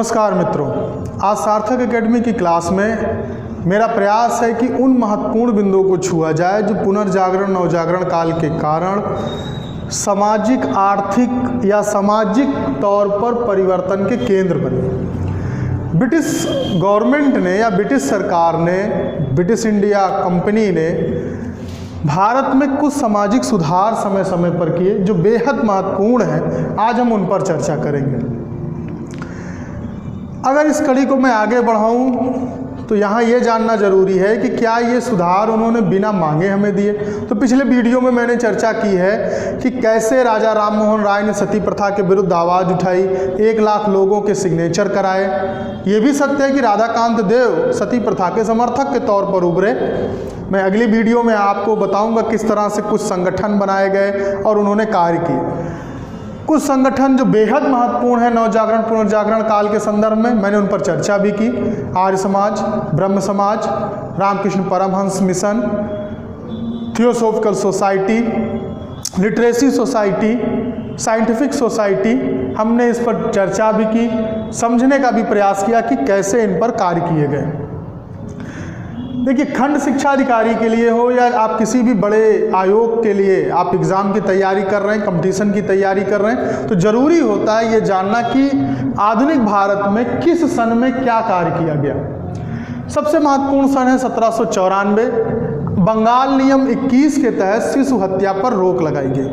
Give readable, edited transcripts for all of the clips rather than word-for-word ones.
नमस्कार मित्रों, आज सार्थक एकेडमी की क्लास में मेरा प्रयास है कि उन महत्वपूर्ण बिंदुओं को छुआ जाए जो पुनर्जागरण नवजागरण काल के कारण सामाजिक आर्थिक या सामाजिक तौर पर परिवर्तन के केंद्र बने। ब्रिटिश गवर्नमेंट ने या ब्रिटिश सरकार ने, ब्रिटिश इंडिया कंपनी ने भारत में कुछ सामाजिक सुधार समय समय पर किए जो बेहद महत्वपूर्ण हैं। आज हम उन पर चर्चा करेंगे। अगर इस कड़ी को मैं आगे बढ़ाऊं तो यहाँ ये जानना ज़रूरी है कि क्या ये सुधार उन्होंने बिना मांगे हमें दिए। तो पिछले वीडियो में मैंने चर्चा की है कि कैसे राजा राम मोहन राय ने सती प्रथा के विरुद्ध आवाज़ उठाई, 1 लाख लोगों के सिग्नेचर कराए। ये भी सत्य है कि राधाकांत देव सती प्रथा के समर्थक के तौर पर उभरे। मैं अगली वीडियो में आपको बताऊंगा किस तरह से कुछ संगठन बनाए गए और उन्होंने कार्य किए। कुछ संगठन जो बेहद महत्वपूर्ण है नवजागरण पुनर्जागरण काल के संदर्भ में, मैंने उन पर चर्चा भी की। आर्य Samaj, Brahmo Samaj, Ramakrishna Paramhansa mission, theosophical society, literacy society, scientific society, हमने इस पर चर्चा भी की, समझने का भी प्रयास किया कि कैसे इन पर कार्य किए गए। देखिए, खंड शिक्षा अधिकारी के लिए हो या आप किसी भी बड़े आयोग के लिए आप एग्ज़ाम की तैयारी कर रहे हैं, कंपटीशन की तैयारी कर रहे हैं, तो ज़रूरी होता है ये जानना कि आधुनिक भारत में किस सन में क्या कार्य किया गया। सबसे महत्वपूर्ण सन है 1794। बंगाल नियम 21 के तहत शिशु हत्या पर रोक लगाई गई।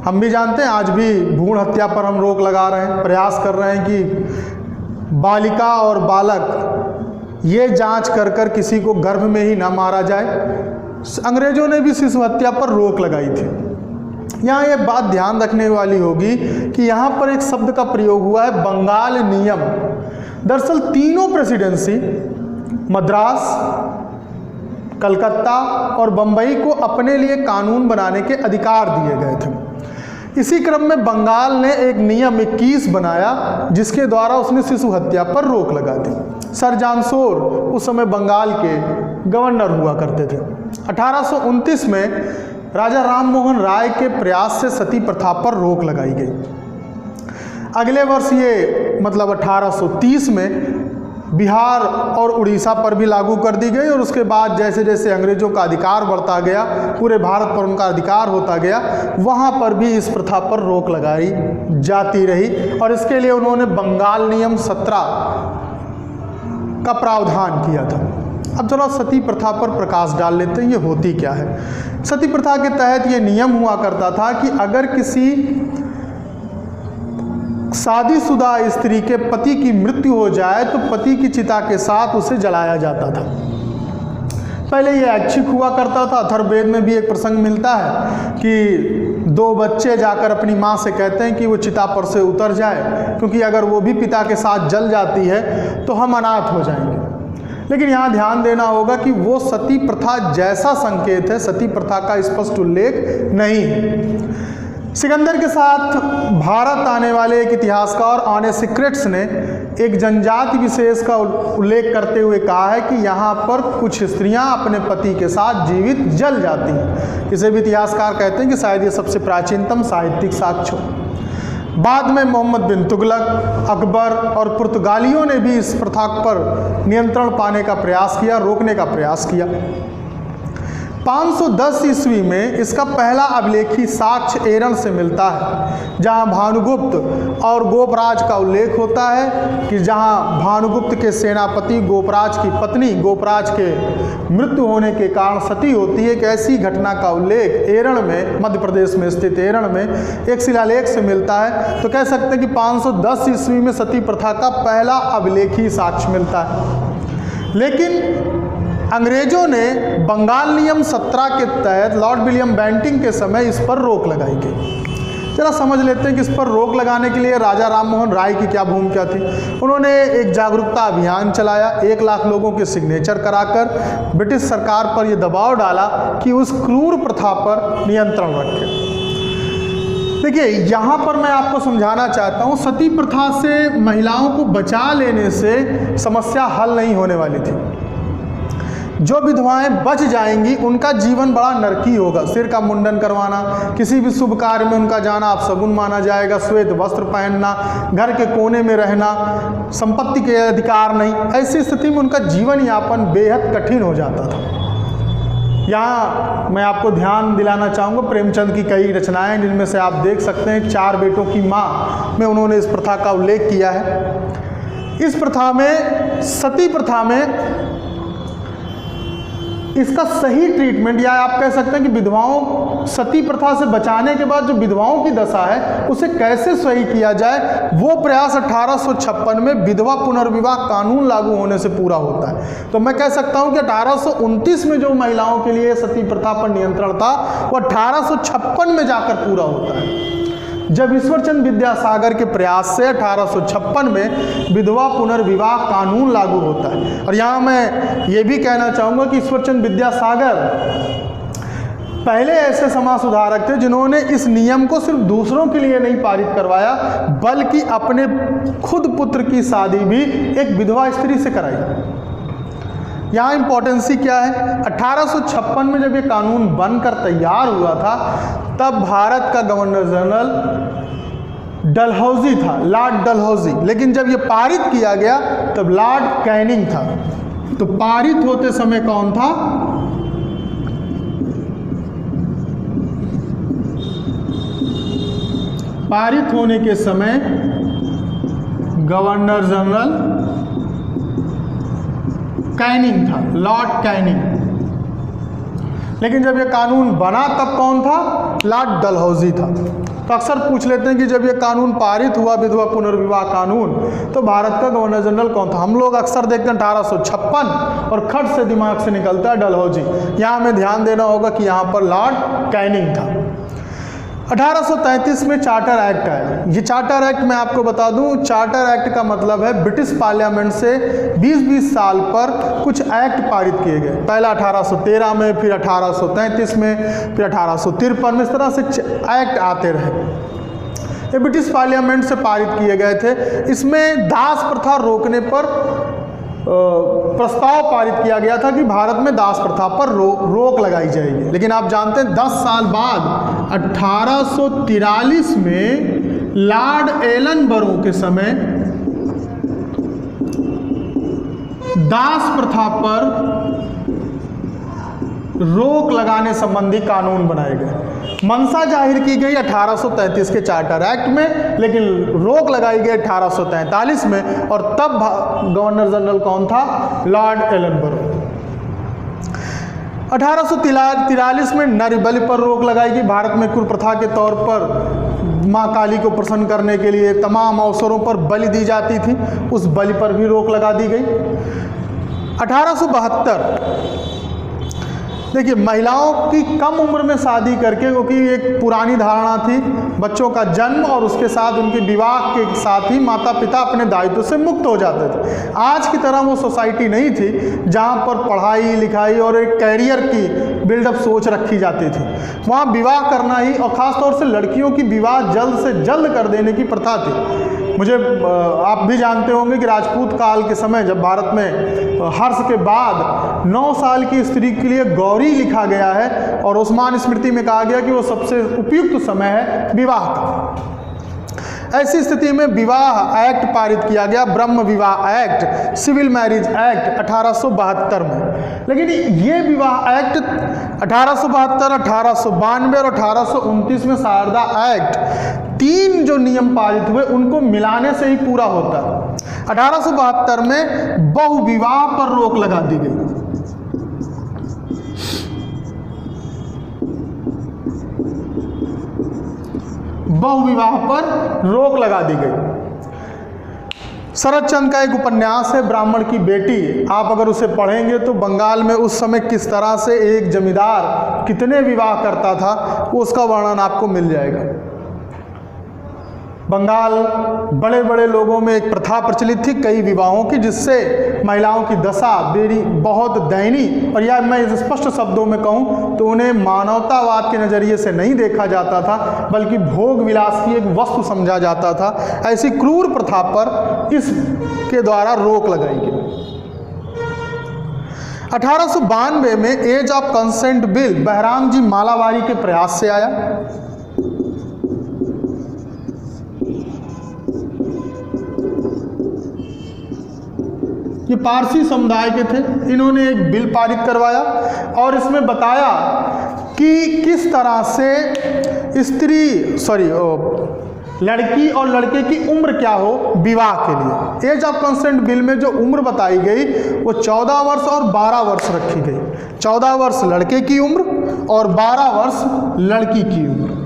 हम भी जानते हैं आज भी भ्रूण हत्या पर हम रोक लगा रहे हैं, प्रयास कर रहे हैं कि बालिका और बालक ये जांच कर कर किसी को गर्भ में ही ना मारा जाए। अंग्रेजों ने भी शिशु हत्या पर रोक लगाई थी। यहाँ ये बात ध्यान रखने वाली होगी कि यहाँ पर एक शब्द का प्रयोग हुआ है, बंगाल नियम। दरअसल तीनों प्रेसिडेंसी, मद्रास, कलकत्ता और बंबई को अपने लिए कानून बनाने के अधिकार दिए गए थे। इसी क्रम में बंगाल ने एक नियम 21 बनाया जिसके द्वारा उसने शिशु हत्या पर रोक लगा दी। सर जॉन शोर उस समय बंगाल के गवर्नर हुआ करते थे। 1829 में राजा राम मोहन राय के प्रयास से सती प्रथा पर रोक लगाई गई। अगले वर्ष ये मतलब 1830 में बिहार और उड़ीसा पर भी लागू कर दी गई और उसके बाद जैसे जैसे अंग्रेजों का अधिकार बढ़ता गया, पूरे भारत पर उनका अधिकार होता गया, वहाँ पर भी इस प्रथा पर रोक लगाई जाती रही और इसके लिए उन्होंने बंगाल नियम 17 का प्रावधान किया था। अब थोड़ा सती प्रथा पर प्रकाश डाल लेते हैं, ये होती क्या है। सती प्रथा के तहत ये नियम हुआ करता था कि अगर किसी शादीशुदा स्त्री के पति की मृत्यु हो जाए तो पति की चिता के साथ उसे जलाया जाता था। पहले ये ऐच्छिक हुआ करता था। अथर्ववेद में भी एक प्रसंग मिलता है कि 2 बच्चे जाकर अपनी माँ से कहते हैं कि वो चिता पर से उतर जाए, क्योंकि अगर वो भी पिता के साथ जल जाती है तो हम अनाथ हो जाएंगे। लेकिन यहाँ ध्यान देना होगा कि वो सती प्रथा जैसा संकेत है, सती प्रथा का स्पष्ट उल्लेख नहीं है। सिकंदर के साथ भारत आने वाले एक इतिहासकार ऑने सीक्रेट्स ने एक जनजाति विशेष का उल्लेख करते हुए कहा है कि यहाँ पर कुछ स्त्रियाँ अपने पति के साथ जीवित जल जाती हैं। इसे भी इतिहासकार कहते हैं कि शायद ये सबसे प्राचीनतम साहित्यिक साक्ष्य। बाद में मोहम्मद बिन तुगलक, अकबर और पुर्तगालियों ने भी इस प्रथा पर नियंत्रण पाने का प्रयास किया, रोकने का प्रयास किया। 510 ईस्वी में इसका पहला अभिलेखी साक्ष्य एरण से मिलता है, जहां भानुगुप्त और गोपराज का उल्लेख होता है कि जहां भानुगुप्त के सेनापति गोपराज की पत्नी गोपराज के मृत्यु होने के कारण सती होती है। एक ऐसी घटना का उल्लेख एरण में, मध्य प्रदेश में स्थित एरण में एक शिलालेख से मिलता है। तो कह सकते हैं कि 510 ईस्वी में सती प्रथा का पहला अभिलेखी साक्ष्य मिलता है। लेकिन अंग्रेजों ने बंगाल नियम 17 के तहत लॉर्ड विलियम बेंटिंग के समय इस पर रोक लगाई गई। जरा समझ लेते हैं कि इस पर रोक लगाने के लिए राजा राम मोहन राय की क्या भूमिका थी। उन्होंने एक जागरूकता अभियान चलाया, 1 लाख लोगों के सिग्नेचर कराकर ब्रिटिश सरकार पर यह दबाव डाला कि उस क्रूर प्रथा पर नियंत्रण रखें। देखिए, यहाँ पर मैं आपको समझाना चाहता हूँ, सती प्रथा से महिलाओं को बचा लेने से समस्या हल नहीं होने वाली थी। जो विधवाएं बच जाएंगी उनका जीवन बड़ा नरकी होगा। सिर का मुंडन करवाना, किसी भी शुभ कार्य में उनका जाना अपशगुन माना जाएगा, श्वेत वस्त्र पहनना, घर के कोने में रहना, संपत्ति के अधिकार नहीं। ऐसी स्थिति में उनका जीवन यापन बेहद कठिन हो जाता था। यहाँ मैं आपको ध्यान दिलाना चाहूँगा प्रेमचंद की कई रचनाएं, जिनमें से आप देख सकते हैं 4 बेटों की माँ में उन्होंने इस प्रथा का उल्लेख किया है। इस प्रथा में, सती प्रथा में इसका सही ट्रीटमेंट, या आप कह सकते हैं कि विधवाओं, सती प्रथा से बचाने के बाद जो विधवाओं की दशा है उसे कैसे सही किया जाए, वो प्रयास 1856 में विधवा पुनर्विवाह कानून लागू होने से पूरा होता है। तो मैं कह सकता हूं कि 1829 में जो महिलाओं के लिए सती प्रथा पर नियंत्रण था वो 1856 में जाकर पूरा होता है, जब ईश्वरचंद विद्यासागर के प्रयास से 1856 में विधवा पुनर्विवाह कानून लागू होता है। और यहाँ मैं ये भी कहना चाहूँगा कि ईश्वरचंद विद्यासागर पहले ऐसे समाज सुधारक थे जिन्होंने इस नियम को सिर्फ दूसरों के लिए नहीं पारित करवाया, बल्कि अपने खुद पुत्र की शादी भी एक विधवा स्त्री से कराई। यहाँ इम्पोर्टेंसी क्या है, 1856 में जब ये कानून बनकर तैयार हुआ था तब भारत का गवर्नर जनरल डलहौजी था, लॉर्ड डलहौजी। लेकिन जब ये पारित किया गया तब लॉर्ड कैनिंग था। तो पारित होते समय कौन था? पारित होने के समय गवर्नर जनरल कैनिंग था, लॉर्ड कैनिंग। लेकिन जब ये कानून बना तब कौन था? लॉर्ड डलहौजी था। तो अक्सर पूछ लेते हैं कि जब ये कानून पारित हुआ, विधवा पुनर्विवाह कानून, तो भारत का गवर्नर जनरल कौन था? हम लोग अक्सर देखते हैं 1856 और खट से दिमाग से निकलता है डलहौजी। यहाँ हमें ध्यान देना होगा कि यहाँ पर लॉर्ड कैनिंग था। 1833 में चार्टर एक्ट आया। ये चार्टर एक्ट मैं आपको बता दूं, चार्टर एक्ट का मतलब है ब्रिटिश पार्लियामेंट से 20-20 साल पर कुछ एक्ट पारित किए गए। पहला 1813 में, फिर 1833 में, फिर 1853 में, इस तरह से एक्ट आते रहे। ये ब्रिटिश पार्लियामेंट से पारित किए गए थे। इसमें दास प्रथा रोकने पर प्रस्ताव पारित किया गया था कि भारत में दास प्रथा पर रोक लगाई जाएगी। लेकिन आप जानते हैं 10 साल बाद 1843 में लॉर्ड एलनबरो के समय दास प्रथा पर रोक लगाने संबंधी कानून बनाए गए। मंशा जाहिर की गई 1833 के चार्टर एक्ट में, लेकिन रोक लगाई गई 1843 में। और तब गवर्नर जनरल कौन था? Lord Ellenborough. 1843 में नर बलि पर रोक लगाई गई। भारत में कुप्रथा के तौर पर माँ काली को प्रसन्न करने के लिए तमाम अवसरों पर बलि दी जाती थी, उस बलि पर भी रोक लगा दी गई। 1872 देखिए, महिलाओं की कम उम्र में शादी करके, क्योंकि एक पुरानी धारणा थी बच्चों का जन्म और उसके साथ उनके विवाह के साथ ही माता पिता अपने दायित्व से मुक्त हो जाते थे। आज की तरह वो सोसाइटी नहीं थी जहाँ पर पढ़ाई लिखाई और एक कैरियर की बिल्डअप सोच रखी जाती थी। वहाँ विवाह करना ही, और ख़ासतौर से लड़कियों की विवाह जल्द से जल्द कर देने की प्रथा थी। मुझे आप भी जानते होंगे कि राजपूत काल के समय जब भारत में हर्ष के बाद 9 साल की स्त्री के लिए गौरी लिखा गया है और उस्मान स्मृति में कहा गया कि वो सबसे उपयुक्त समय है विवाह का। ऐसी स्थिति में विवाह एक्ट पारित किया गया, ब्रह्म विवाह एक्ट, सिविल मैरिज एक्ट 1872 में। लेकिन ये विवाह एक्ट 1872, 1892 और 1829 में शारदा एक्ट, 3 जो नियम पारित हुए उनको मिलाने से ही पूरा होता है। 1872 में बहुविवाह पर रोक लगा दी गई। बहुविवाह पर रोक लगा दी गई। शरद चंद्र का एक उपन्यास है ब्राह्मण की बेटी, आप अगर उसे पढ़ेंगे तो बंगाल में उस समय किस तरह से एक जमींदार कितने विवाह करता था उसका वर्णन आपको मिल जाएगा। बंगाल बड़े बड़े लोगों में एक प्रथा प्रचलित थी कई विवाहों की, जिससे महिलाओं की दशा बेरी बहुत दयनीय, और या मैं स्पष्ट शब्दों में कहूँ तो उन्हें मानवतावाद के नज़रिए से नहीं देखा जाता था, बल्कि भोग विलास की एक वस्तु समझा जाता था। ऐसी क्रूर प्रथा पर इसके द्वारा रोक लगाई गई। 1892 में age of consent bill Behram ji Malabari के प्रयास से आया। ये पारसी समुदाय के थे, इन्होंने एक बिल पारित करवाया और इसमें बताया कि किस तरह से लड़की और लड़के की उम्र क्या हो विवाह के लिए। एज ऑफ कंसेंट बिल में जो उम्र बताई गई वो 14 वर्ष और 12 वर्ष रखी गई। 14 वर्ष लड़के की उम्र और 12 वर्ष लड़की की उम्र।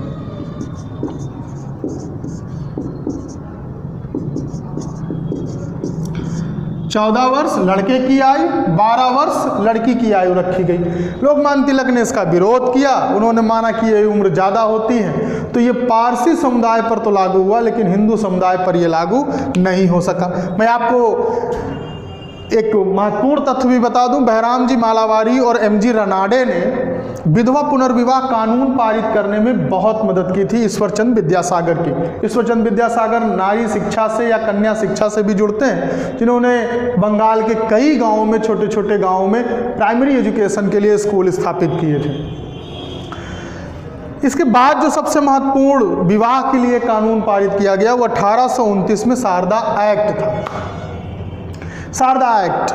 चौदह वर्ष लड़के की आयु, 12 वर्ष लड़की की आयु रखी गई। लोकमान्य तिलक ने इसका विरोध किया, उन्होंने माना कि ये उम्र ज़्यादा होती है। तो ये पारसी समुदाय पर तो लागू हुआ, लेकिन हिंदू समुदाय पर ये लागू नहीं हो सका। मैं आपको एक महत्वपूर्ण तथ्य भी बता दूं, बहराम जी मालावारी और MG रनाडे ने विधवा पुनर्विवाह कानून पारित करने में बहुत मदद की थी ईश्वरचंद विद्यासागर की। ईश्वरचंद विद्यासागर नारी शिक्षा से या कन्या शिक्षा से भी जुड़ते हैं, जिन्होंने बंगाल के कई गांवों में, छोटे छोटे गांवों में प्राइमरी एजुकेशन के लिए स्कूल स्थापित किए थे। इसके बाद जो सबसे महत्वपूर्ण विवाह के लिए कानून पारित किया गया वो 1829 में शारदा एक्ट था। शारदा एक्ट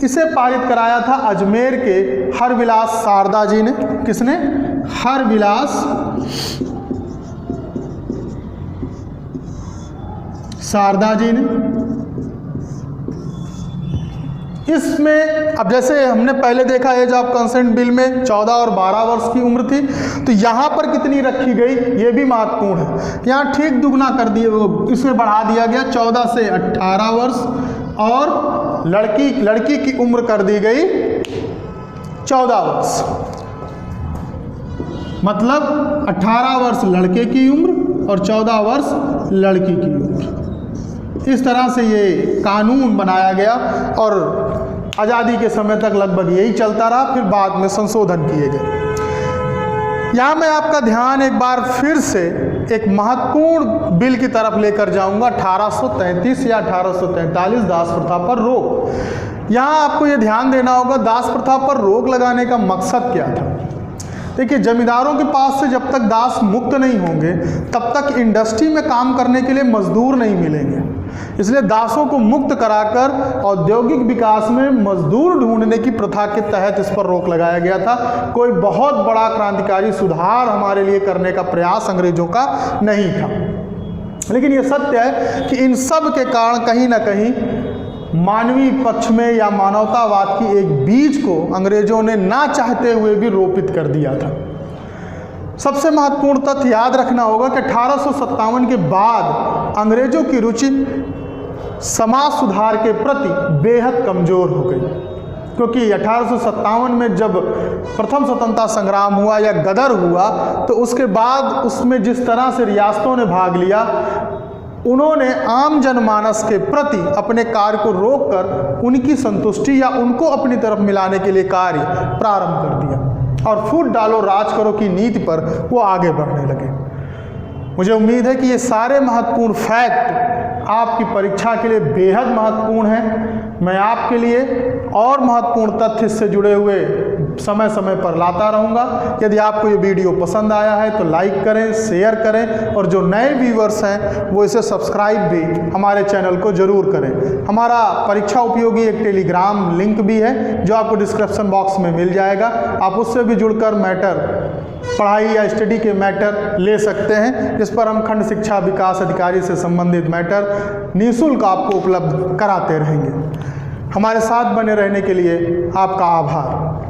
इसे पारित कराया था अजमेर के हरविलास शारदा जी ने। किसने? हरविलास शारदा जी ने। इसमें अब जैसे हमने पहले देखा एज ऑफ कंसेंट बिल में 14 और 12 वर्ष की उम्र थी, तो यहाँ पर कितनी रखी गई ये भी महत्वपूर्ण है। यहाँ ठीक दुगना कर दिए, इसमें बढ़ा दिया गया 14 से 18 वर्ष और लड़की की उम्र कर दी गई 14 वर्ष। मतलब 18 वर्ष लड़के की उम्र और 14 वर्ष लड़की की उम्र। इस तरह से ये कानून बनाया गया और आज़ादी के समय तक लगभग यही चलता रहा, फिर बाद में संशोधन किए गए। यहाँ मैं आपका ध्यान एक बार फिर से एक महत्वपूर्ण बिल की तरफ लेकर जाऊंगा, 1833 या 1843 दास प्रथा पर रोक। यहाँ आपको ये ध्यान देना होगा दास प्रथा पर रोक लगाने का मकसद क्या था। देखिए, जमींदारों के पास से जब तक दास मुक्त नहीं होंगे तब तक इंडस्ट्री में काम करने के लिए मजदूर नहीं मिलेंगे। इसलिए दासों को मुक्त कराकर औद्योगिक विकास में मजदूर ढूंढने की प्रथा के तहत इस पर रोक लगाया गया था। कोई बहुत बड़ा क्रांतिकारी सुधार हमारे लिए करने का प्रयास अंग्रेजों का नहीं था, लेकिन ये सत्य है कि इन सब के कारण कहीं ना कहीं मानवीय पक्ष में या मानवतावाद की एक बीज को अंग्रेजों ने ना चाहते हुए भी रोपित कर दिया था। सबसे महत्वपूर्ण तथ्य याद रखना होगा कि 1857 के बाद अंग्रेजों की रुचि समाज सुधार के प्रति बेहद कमज़ोर हो गई, क्योंकि 1857 में जब प्रथम स्वतंत्रता संग्राम हुआ या गदर हुआ तो उसके बाद उसमें जिस तरह से रियासतों ने भाग लिया, उन्होंने आम जनमानस के प्रति अपने कार्य को रोककर उनकी संतुष्टि या उनको अपनी तरफ मिलाने के लिए कार्य प्रारंभ कर दिया और फूट डालो राज करो की नीति पर वो आगे बढ़ने लगे। मुझे उम्मीद है कि ये सारे महत्वपूर्ण फैक्ट आपकी परीक्षा के लिए बेहद महत्वपूर्ण हैं। मैं आपके लिए और महत्वपूर्ण तथ्य से जुड़े हुए समय समय पर लाता रहूँगा। यदि आपको ये वीडियो पसंद आया है तो लाइक करें, शेयर करें और जो नए व्यूवर्स हैं वो इसे सब्सक्राइब भी हमारे चैनल को ज़रूर करें। हमारा परीक्षा उपयोगी एक टेलीग्राम लिंक भी है जो आपको डिस्क्रिप्शन बॉक्स में मिल जाएगा। आप उससे भी जुड़कर मैटर, पढ़ाई या स्टडी के मैटर ले सकते हैं, जिस पर हम खंड शिक्षा विकास अधिकारी से संबंधित मैटर निःशुल्क आपको उपलब्ध कराते रहेंगे। हमारे साथ बने रहने के लिए आपका आभार।